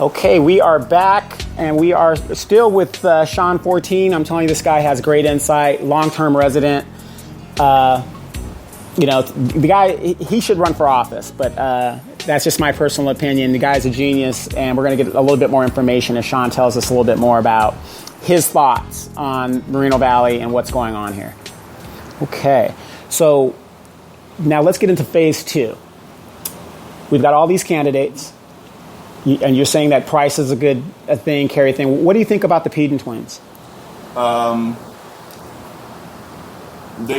Okay, we are back, and we are still with Sean 14. I'm telling you, this guy has great insight, long-term resident. The guy, he should run for office, but that's just my personal opinion. The guy's a genius, and we're going to get a little bit more information as Sean tells us a little bit more about his thoughts on Moreno Valley and what's going on here. Okay, so now let's get into phase two. We've got all these candidates. And you're saying that Price is a thing, Kerry thing. What do you think about the Peden twins? They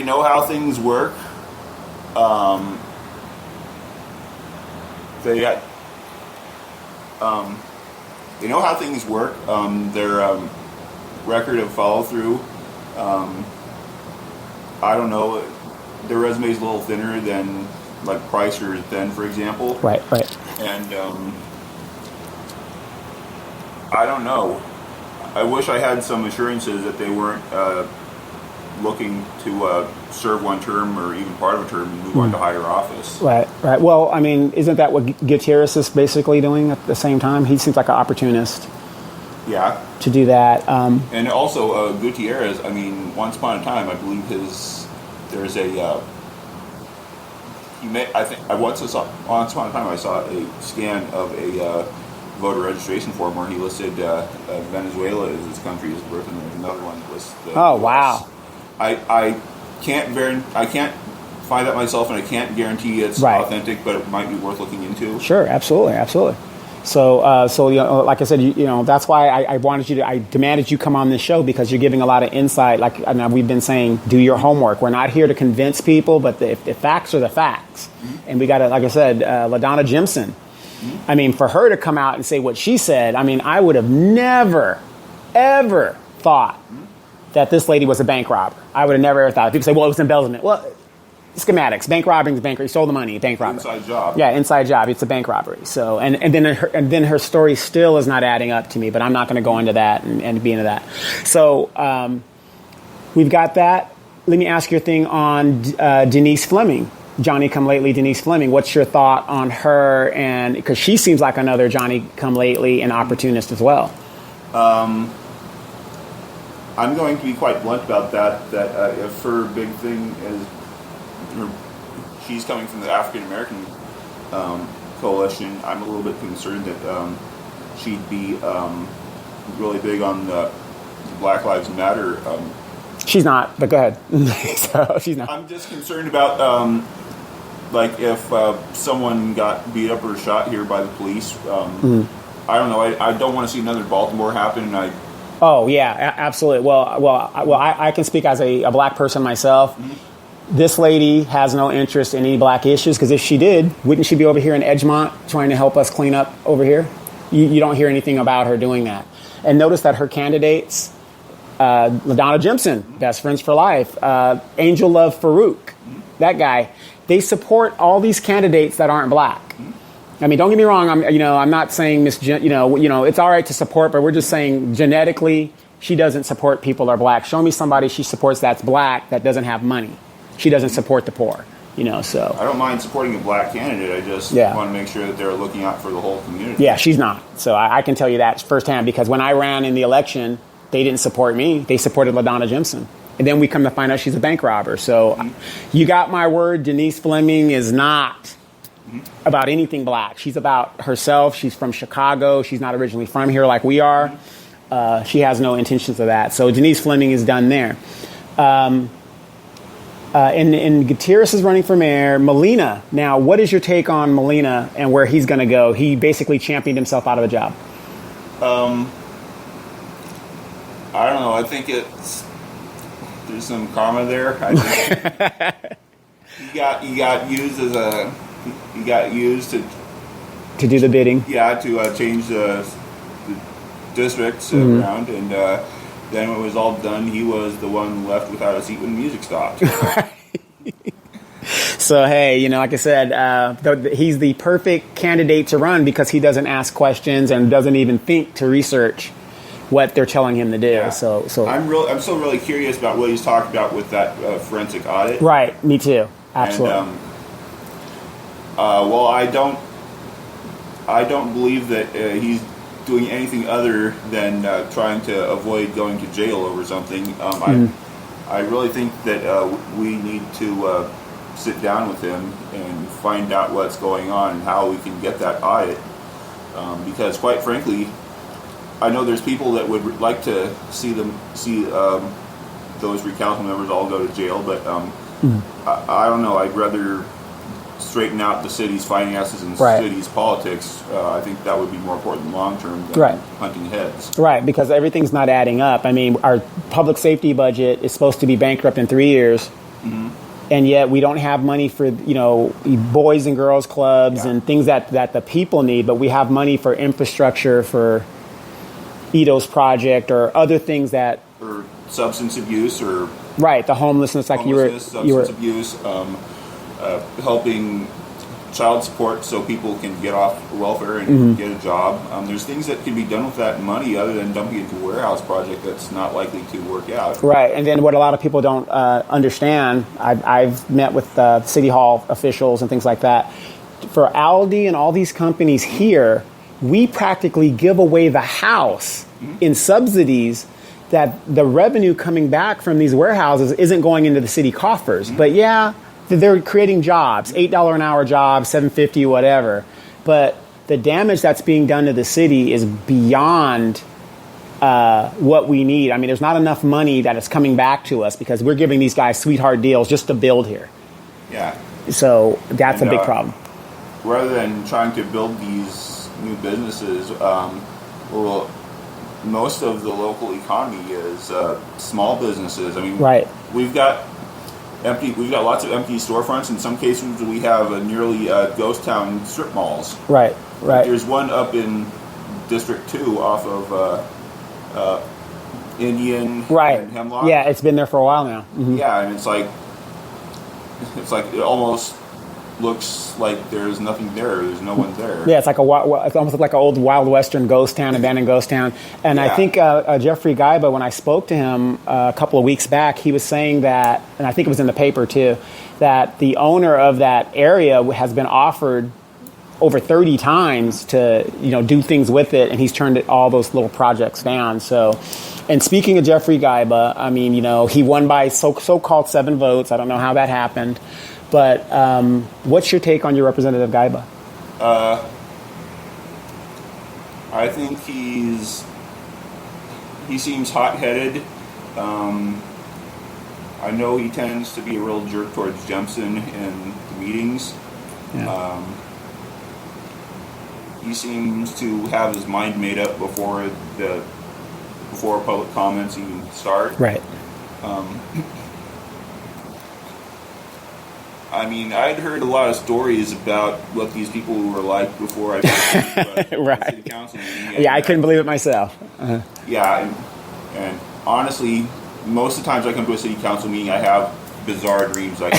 know how things work. They know how things work. Their record of follow through. I don't know. Their resume is a little thinner than like Price or Then, for example. Right. And I don't know. I wish I had some assurances that they weren't looking to serve one term or even part of a term and move on to higher office. Right. Well, I mean, isn't that what Gutierrez is basically doing at the same time? He seems like an opportunist. Yeah. To do that. And also, Gutierrez, I mean, once upon a time, I believe once upon a time I saw a scan of a voter registration form where he listed Venezuela as his country as birth, and there's another one that lists the Oh, US. wow. I can't find that myself, and I can't guarantee it's authentic, but it might be worth looking into. Sure, absolutely. So like I said, that's why I demanded you come on this show, because you're giving a lot of insight. Like we've been saying, do your homework. We're not here to convince people, but the facts are the facts. Mm-hmm. And we got to, like I said, LaDonna Jimson. Mm-hmm. I mean, for her to come out and say what she said, I mean, I would have never, ever thought that this lady was a bank robber. I would have never ever thought. People say, well, it was embezzlement. Well, schematics. Bank robbing is bank robbery. Stole the money. Bank robbery. Inside job. Yeah, inside job. It's a bank robbery. So, and then her story still is not adding up to me. But I'm not going to go into that and be into that. So we've got that. Let me ask you a thing on Denise Fleming, Johnny Come Lately. Denise Fleming. What's your thought on her? And because she seems like another Johnny Come Lately and opportunist as well. I'm going to be quite blunt about that. That if her big thing is she's coming from the African American coalition, I'm a little bit concerned that she'd be really big on the Black Lives Matter. She's not, but go ahead. So she's not. I'm just concerned about like if someone got beat up or shot here by the police. I don't know. I don't want to see another Baltimore happen. Oh yeah, absolutely. Well, I can speak as a black person myself. Mm-hmm. This lady has no interest in any black issues, because if she did, wouldn't she be over here in Edgemont trying to help us clean up over here? You don't hear anything about her doing that. And notice that her candidates, LaDonna Jimson, Best Friends for Life, Angel Love Farouk, that guy, they support all these candidates that aren't black. I mean, don't get me wrong. I'm not saying it's all right to support, but we're just saying genetically, she doesn't support people that are black. Show me somebody she supports that's black that doesn't have money. She doesn't support the poor. So I don't mind supporting a black candidate. I just want to make sure that they're looking out for the whole community. Yeah, she's not. So I can tell you that firsthand, because when I ran in the election, they didn't support me. They supported LaDonna Jimson. And then we come to find out she's a bank robber. So you got my word. Denise Fleming is not about anything black. She's about herself. She's from Chicago. She's not originally from here like we are. She has no intentions of that. So Denise Fleming is done there. And Gutierrez is running for mayor. Molina. Now, what is your take on Molina and where he's going to go? He basically championed himself out of a job. I don't know. I think there's some karma there. I think he got used to do the bidding. Yeah, to change the districts around, and then when it was all done, he was the one left without a seat when the music stopped. So, hey, like I said, he's the perfect candidate to run, because he doesn't ask questions and doesn't even think to research what they're telling him to do. Yeah. So I'm still really curious about what he's talking about with that forensic audit. Right, me too. Absolutely. And, well, I don't believe that doing anything other than trying to avoid going to jail over something. I really think that we need to sit down with him and find out what's going on and how we can get that audit. Because quite frankly, I know there's people that would like to see those recouncil members all go to jail, but I don't know. I'd rather straighten out the city's finances and city's politics. I think that would be more important long term than hunting heads. Right, because everything's not adding up. I mean, our public safety budget is supposed to be bankrupt in 3 years, and yet we don't have money for boys and girls clubs and things that the people need. But we have money for infrastructure, for Ito's project, or other things that or substance abuse, or the homelessness, like substance abuse. Helping child support so people can get off welfare and get a job. There's things that can be done with that money other than dumping it into a warehouse project that's not likely to work out. Right, and then what a lot of people don't understand, I've met with City Hall officials and things like that. For Aldi and all these companies here, we practically give away the house in subsidies that the revenue coming back from these warehouses isn't going into the city coffers. But they're creating jobs, $8 an hour jobs, $7.50, whatever. But the damage that's being done to the city is beyond what we need. I mean, there's not enough money that is coming back to us because we're giving these guys sweetheart deals just to build here. Yeah. So that's a big problem. Rather than trying to build these new businesses, most of the local economy is small businesses. I mean, we've got lots of empty storefronts. In some cases, we have nearly ghost town strip malls. Right. There's one up in District 2 off of Indian and Hemlock. Yeah, it's been there for a while now. Yeah, and it's like it almost looks like there's nothing there. There's no one there. Yeah, it's almost like an old Wild Western ghost town, abandoned ghost town. And I think Jeffrey Gaiba, when I spoke to him a couple of weeks back, he was saying that, and I think it was in the paper too, that the owner of that area has been offered over 30 times to do things with it, and he's turned all those little projects down. So, and speaking of Jeffrey Gaiba, I mean, he won by so-called 7 votes. I don't know how that happened. But what's your take on your Representative Gaiba? I think he seems hot-headed. I know he tends to be a real jerk towards Jemison in the meetings. Yeah. He seems to have his mind made up before public comments even start. Right. I mean, I'd heard a lot of stories about what these people were like before I went to the city council meeting. I couldn't believe it myself. Yeah, and honestly, most of the times I come to a city council meeting, I have bizarre dreams like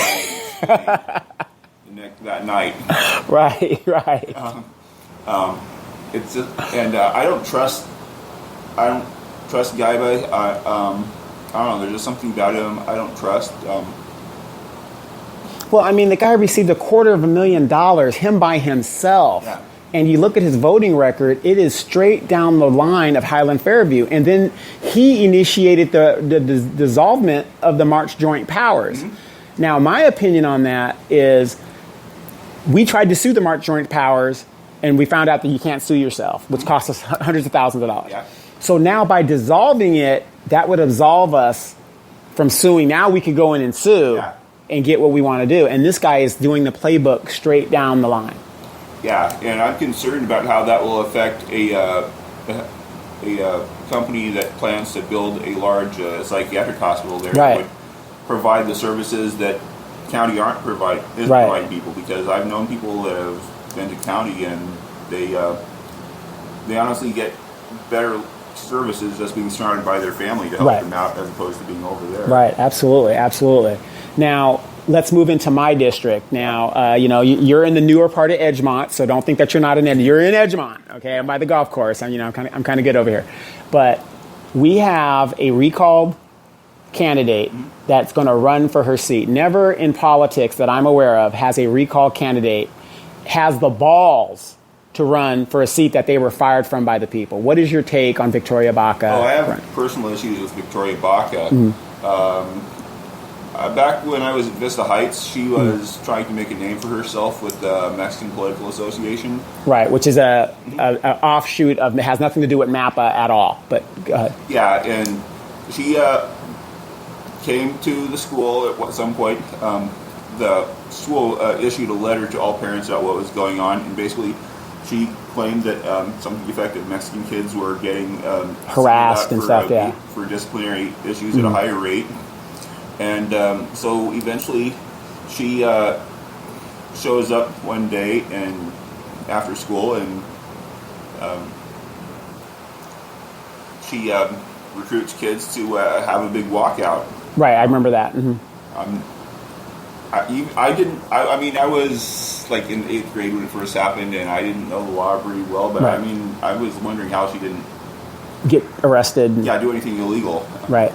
that night. Right. It's just, and I don't trust Gaiba. I don't know. There's just something about him I don't trust. Well, I mean, the guy received $250,000, him by himself. Yeah. And you look at his voting record, it is straight down the line of Highland Fairview. And then he initiated the dissolvement of the March Joint Powers. Now, my opinion on that is we tried to sue the March Joint Powers, and we found out that you can't sue yourself, which cost us hundreds of thousands of dollars. Yeah. So now by dissolving it, that would absolve us from suing. Now we could go in and sue. Yeah. And get what we want to do. And this guy is doing the playbook straight down the line. Yeah, and I'm concerned about how that will affect a company that plans to build a large psychiatric hospital there that would provide the services that county isn't providing people. Because I've known people that have been to county and they honestly get better services just being surrounded by their family to help them out as opposed to being over there. Right, absolutely. Now, let's move into my district. Now, you're in the newer part of Edgemont, so don't think that you're not in Edgemont. You're in Edgemont, okay? I'm by the golf course. I'm kind of good over here. But we have a recalled candidate that's going to run for her seat. Never in politics that I'm aware of has a recalled candidate has the balls to run for a seat that they were fired from by the people. What is your take on Victoria Baca? Oh, I have personal issues with Victoria Baca. Back when I was at Vista Heights, she was trying to make a name for herself with the Mexican Political Association. Right, which is a offshoot of, it has nothing to do with MAPA at all. But go ahead. Yeah, and she came to the school at some point. The school issued a letter to all parents about what was going on, and basically she claimed that some defective Mexican kids were getting harassed and stuff, for disciplinary issues at a higher rate. And so eventually she shows up one day and after school, and she recruits kids to have a big walkout. Right, I remember that. Mm-hmm. I was like in 8th grade when it first happened, and I didn't know the law very well, but right. I mean, I was wondering how she didn't get arrested. Do anything illegal. Right.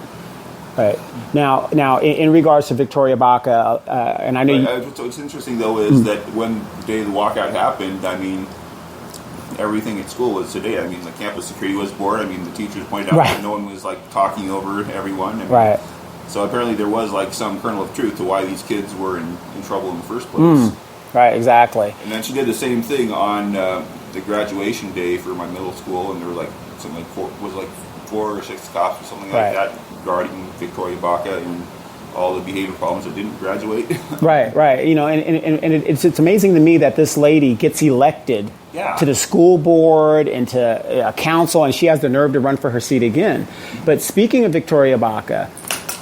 Right. Now, in regards to Victoria Baca, and I know what's interesting though is that when the day the walkout happened, I mean, everything at school was today. I mean, the campus security was bored. I mean, the teachers pointed out that no one was like talking over everyone. I mean, right. So apparently there was like some kernel of truth to why these kids were in trouble in the first place. Right. Exactly. And then she did the same thing on the graduation day for my middle school, and there were like something like 4 or 6 cops or something like that guarding Victoria Baca and all the behavior problems that didn't graduate. Right. You know, and it's amazing to me that this lady gets elected to the school board and to a council, and she has the nerve to run for her seat again. But speaking of Victoria Baca,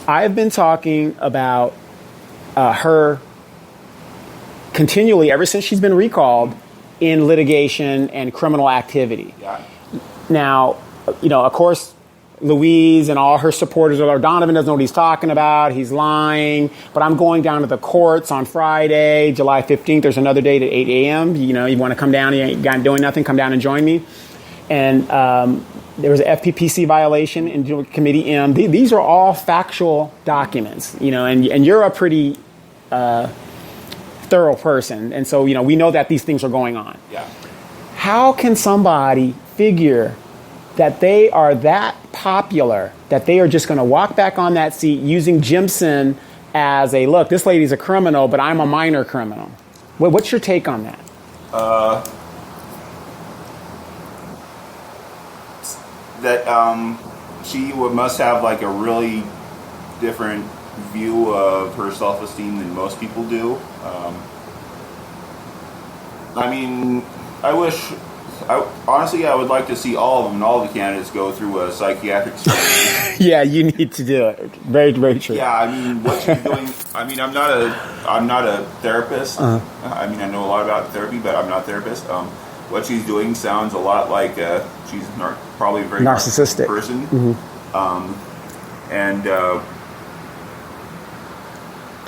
I've been talking about her continually ever since she's been recalled in litigation and criminal activity. Yeah. Now, you know, of course, Louise and all her supporters are like, Donovan doesn't know what he's talking about. He's lying. But I'm going down to the courts on Friday, July 15th. There's another date at 8 a.m. You know, you want to come down, you ain't doing nothing, come down and join me. And there was an FPPC violation in Committee M. These are all factual documents, you know, and you're a pretty thorough person. And so, you know, we know that these things are going on. Yeah. How can somebody figure that they are that popular that they are just going to walk back on that seat using Jimson as a, look, this lady's a criminal, but I'm a minor criminal? What's your take on that? She must have like a really different view of her self-esteem than most people do. I mean, honestly, I would like to see all of them and all the candidates go through a psychiatric surgery. Yeah, you need to do it. Very, very true. Yeah, I mean, what she's doing. I mean, I'm not a therapist. I mean, I know a lot about therapy, but I'm not a therapist. What she's doing sounds a lot like she's probably a very narcissistic person, and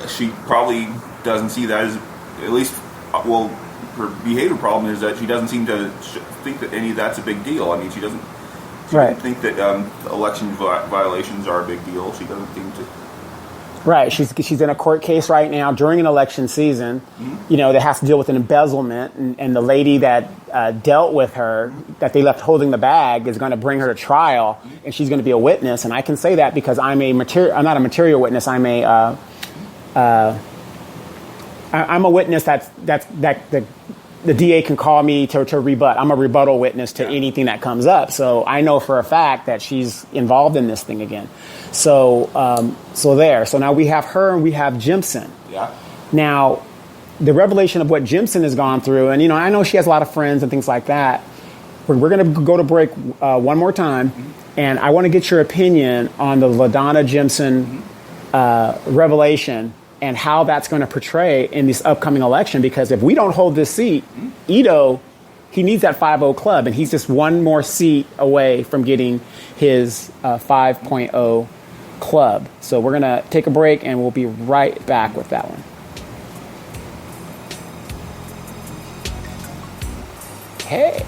she probably doesn't see that as, at least, well. Her behavior problem is that she doesn't seem to think that any of that's a big deal. I mean, she doesn't think that election violations are a big deal. She doesn't seem to. Right. She's in a court case right now during an election season, you know, that has to deal with an embezzlement. And the lady that dealt with her, that they left holding the bag, is going to bring her to trial. And she's going to be a witness. And I can say that because I'm not a material witness. I'm a witness that the DA can call me to rebut. I'm a rebuttal witness to anything that comes up. So I know for a fact that she's involved in this thing again. So there. So now we have her and we have Jimson. Yeah. Now, the revelation of what Jimson has gone through, and, you know, I know she has a lot of friends and things like that. We're going to go to break one more time, and I want to get your opinion on the LaDonna Jimson revelation and how that's going to portray in this upcoming election. Because if we don't hold this seat, Ito, he needs that 5-0 club, and he's just one more seat away from getting his 5.0 club. So we're going to take a break, and we'll be right back with that one. Hey.